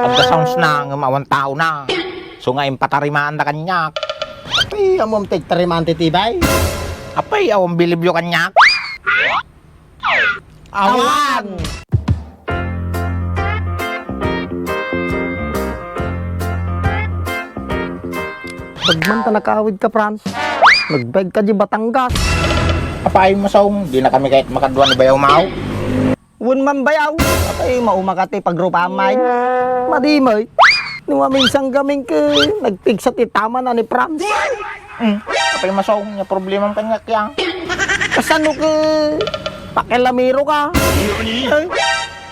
At the sounds na ng mawan tao na. So nga impatarimaan na kanyak. Apay, amom tigtarimaan titibay. Apay, awang bilibyo kanyak. Awan! Pagman ta nakawid ka, Franz. Nagbeg ka di Batangas. Apay masong, di na kami kahit makadwa ni Bayaw Mau. Wun man bayaw. Apay, maumakati pagrupa-amay. Madimay. Nung minsang gaming ka, nagpigsa titama na ni Franz. Apay masong, niya problema ang kanyak yang. Kasano ka? Pakilamiro ka.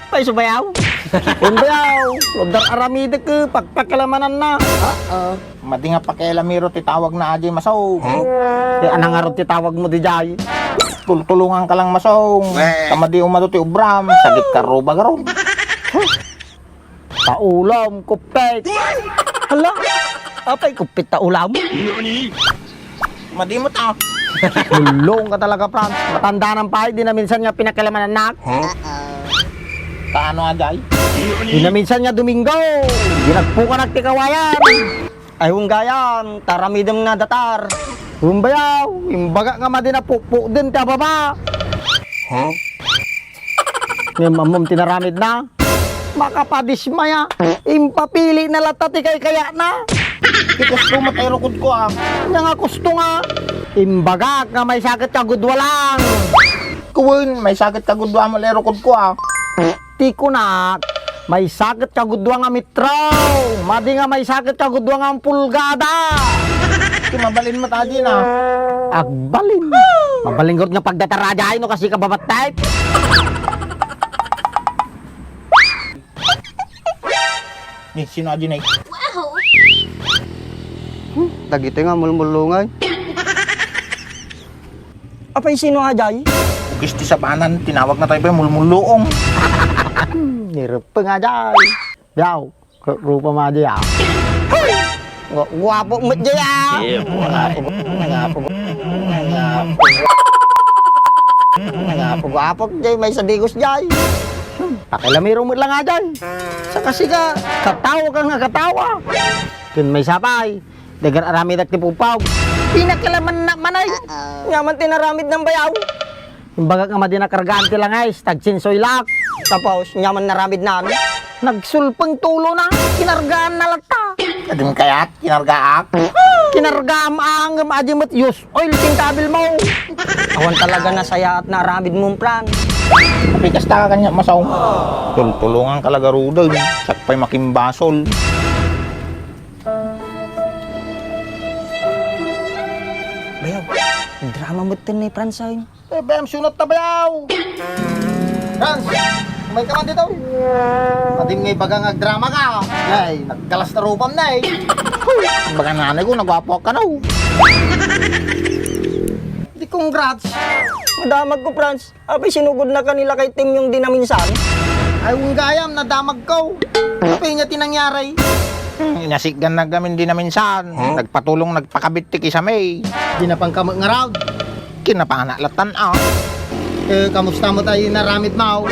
Ay, subayaw. Yun bayaw. Udar aramide ka, pagpakilamanan na. Madi nga pakialamiro titawag na ajay masong. Di anang arot titawag mo di jay. Tulungan ka lang masong. Kamadi umato ti ubram, sagit ka roba garon. Paulam, kupit. Hala, apay kupit ta ulam. Madi mo ta. Mulong ka talaga, Franz. Matanda ng pahay, di na minsan nga pinakilamanan na. Kaano ajay? Di na minsan nga Domingo. Di nagpuka nagtikawayan. Ay, hung gayan, taramidam na datar. Hung bayaw, imbaga nga madi na pukpuk din ta baba. Ngayon mamam tinaramid na. Makapadismaya. Impapili na latati kay kaya na. Ikusto mo tayo rukod ko ah. Nga nga gusto nga. Imbaga nga may sakit ka gudwalang. Kuwin, may sakit ka gudwa mo lero rukod ko ah. Ti ko na. May sakit ka gudwa nga mitraw. Madi nga may sakit ka gudwa nga pulgada. Mabalin mo tayo na. Agbalin. Mabalinggot nga pagdatarajahay no kasi kababat type. Ni sino aja na Dagiti nga mulmulungan. Apay sino ajay? Gusti sa banan, tinawag na tayo pa yung mulmuluong. Nirap pa nga jay. Yaw, rupa ma jay ah. Guwapo mo jay ah. Guwapo jay, may sadigos jay. Pakilamiro mo lang nga jay. Sa kasi ka, katawa ka nga katawa. Kun may sapay, dagan aramid at tipupaw. Pinakilaman na manay. Ngaman tinaramid ng bayaw. Imbaga nga madi nakargaan tila guys, tagsinsoy lak. Tapos nyaman naramid na ano. Nagsulpang tulo na, kinargaan na lata. Kadim kayat, kinargaak. Kinargaan ang maajimot use oil tingkabil mo. Awan talaga na saya at naramid mong plan. Tapi kasta ka kanya masaw. Tulungan ka laga rudo. Sakpay makimbasol. Bayaw, drama mo tin ni Fransay. Bayam sunat na bayaw. Frans, may ka man dito. Patim ngay bagang agdrama ka. Ay, nagkalas na rupam na eh. Baga nanay ko, nagwapo ka na. Di congrats. Madamag ko, Frans. Abay, sinugod na kanila kay Tim yung dinaminsan. Ay, gayam, nadamag ko. Apay niya tinangyari. Inasigan na gamin din na minsan. Nagpatulong, nagpakabit ti sa may. Di na pang kamag nga raw. Kinapangalatan ah. Kamusta mo tayo naramid mo?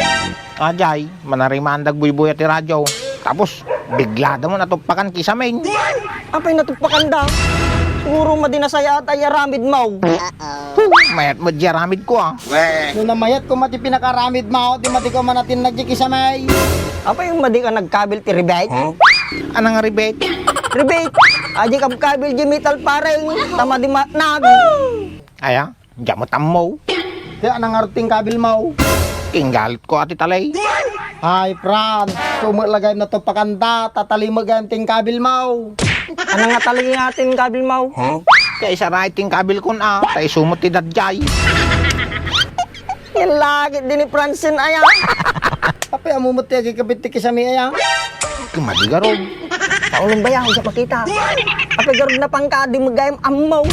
Ajay, manarimandag buy-buy at radyo. Tapos, bigla mo natupakan kisa main. Apay natupakan daw. Siguro madinasaya at ay aramid mo. Mayat mo dyaramid ko ah. Nung namayat ko mati pinakaramid mo, di mati ko manatin nagjikisamay. Apay yung madi ka nagkabil ti rebate? Anang rebate? Rebate! Aji ka kabil di metal pareng, tama di matnag. Aya, diyan mo tammo. Kaya anang arting kabil mo? Kinggalit ko ati talay. Ay, Fran, sumalagay na to pakanda, tatalimag ting kabil mo. Anong nga talagay natin kabil mo? Kaya isa writing kabil kun ah. Tayo sumot ti dadjay. Yan lagi din ni Francine aya. Apay amumot ti kabit ti kisami aya. Kumadigarog. Paulong bayaw sa makita. Apay garod na pangkadi magayam amaw.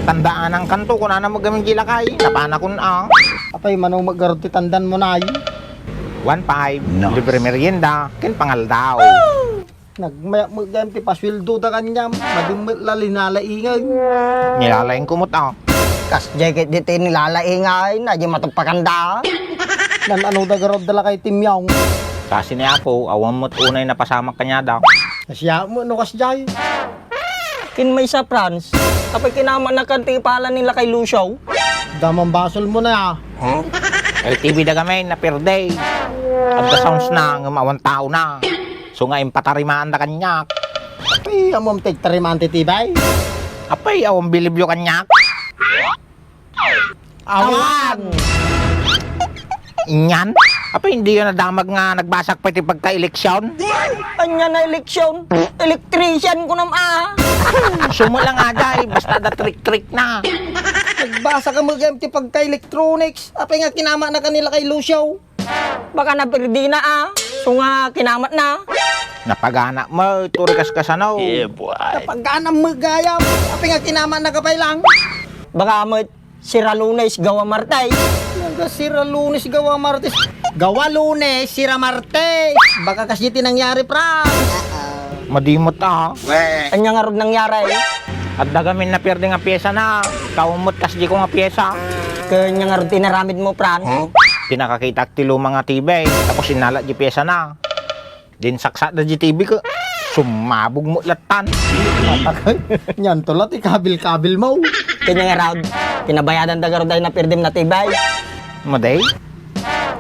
Tandaan ang kanto kung na magamin gilakay. Napana kun ah. Apay manong maggarod ti tandan mo na ay. 1.5. Libre merienda. Kin pangal daw. Nagmayam ti paswildo da kanyam. Madimit lalinalaingay. Nilalaing kumot ah. Kas jacket dito nilalaingay na di matupakanda. Nan ano da garod dala kay Timyong. Kasi ni Apo, awan mo't unay na pasama kanya daw. Nasya mo, no kasjay. Kin may sa France, apay kinama na kantipalan nila kay Lucio. Damang basol mo na LTV da kami na per day. At the sounds na, ng awan tao na. So nga impatarimaan da kanya. Ay, amom tig tarimante tibay. Apay, awan bilibyo kanya. Awan! Inyan? Apay, hindi yun nadamag nga nagbasak pa iti pagka-eleksyon. Anya na eleksyon, electrician ko nam Sumula nga day, basta da trick-trick na. Nagbasa ka mag-empty pagka-electronics. Apay nga kinama na kanila kay Lucio. Baka napirdi na so nga kinamat na. Napagana mo, turikas ka sanaw. Napagkanang magayam. Apay nga kinama na kapay lang. Baka amoy sira Lunes gawa Martay. Hanggang sira Lunes gawa Martes. Gawa Lunes, sira Martes. Baka kasi tinangyari, Franz. Madimot ah. Anya nga rod nangyari. At dagamin na perde nga pyesa na. Kaumot kasdi ko nga pyesa. Kanya nga rod tinaramid mo, Fran. Tinakakita ak tilo mga tibay. Tapos sinala di pyesa na. Din saksa da di TV ko. Sumabog mo latan. Yan tulat, ikabil-kabil mo. Kanya nga rod, tinabayadan daga rod ay napirdim na tibay. Maday?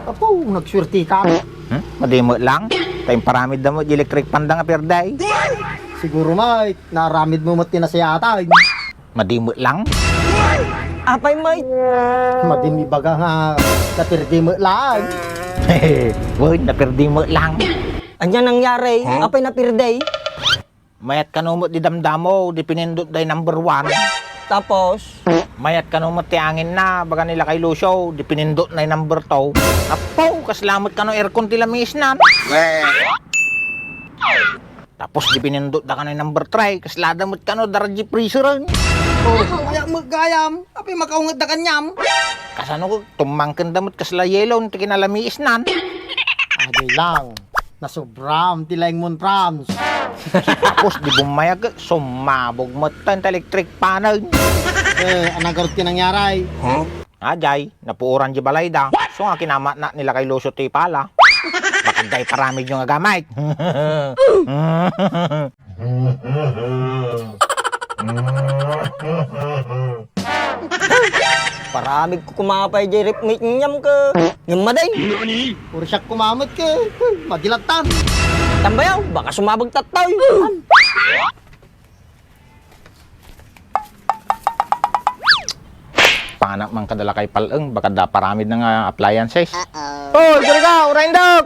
Apo, nagsurti ka. Madimot lang. Tayong paramid na mo, di electric panda nga perday. Siguro, Mike, naramid mo mati na siya atay. Madimot lang. Apay, mate. Madimi baga nga, napirdi mo lang. Woy, naperdi mo lang. Anya nangyari, apay napirday. Mayat kanumot di damdamo, di pinindot day number 1. Tapos, Mayat kanumot ti angin na, baga nila kay Lucio, di pinindot na yung number 2. Apo, kaslamot ka no aircon ti lamis na. Tapos di pinindot da ka no yung number 3, kasladamot ka no darji freezer. Oh, kaya magayam, api makaungat na kanyam. Kasano ko, tumangkin damot kasla yellow, ti kinalamis na. Aday lang, nasubram, tilaing mon Franz. Tapos di bumayag, sumabog mo tan electric panel. Anong karot kinangyaray? Ajay, napuuran di balay da. So nga kinama na nila kay Lucio ti pala. Baka day paramid yung agamay. paramig ko kumapay di ripmate nyam ka. Yung maday, Puro siya kumamot ka, madilatan. tambayaw, baka sumabog tatoy. Panak man kadala kay Paleng, baka da paramid ng appliances. Oh, dito ka, urain dok!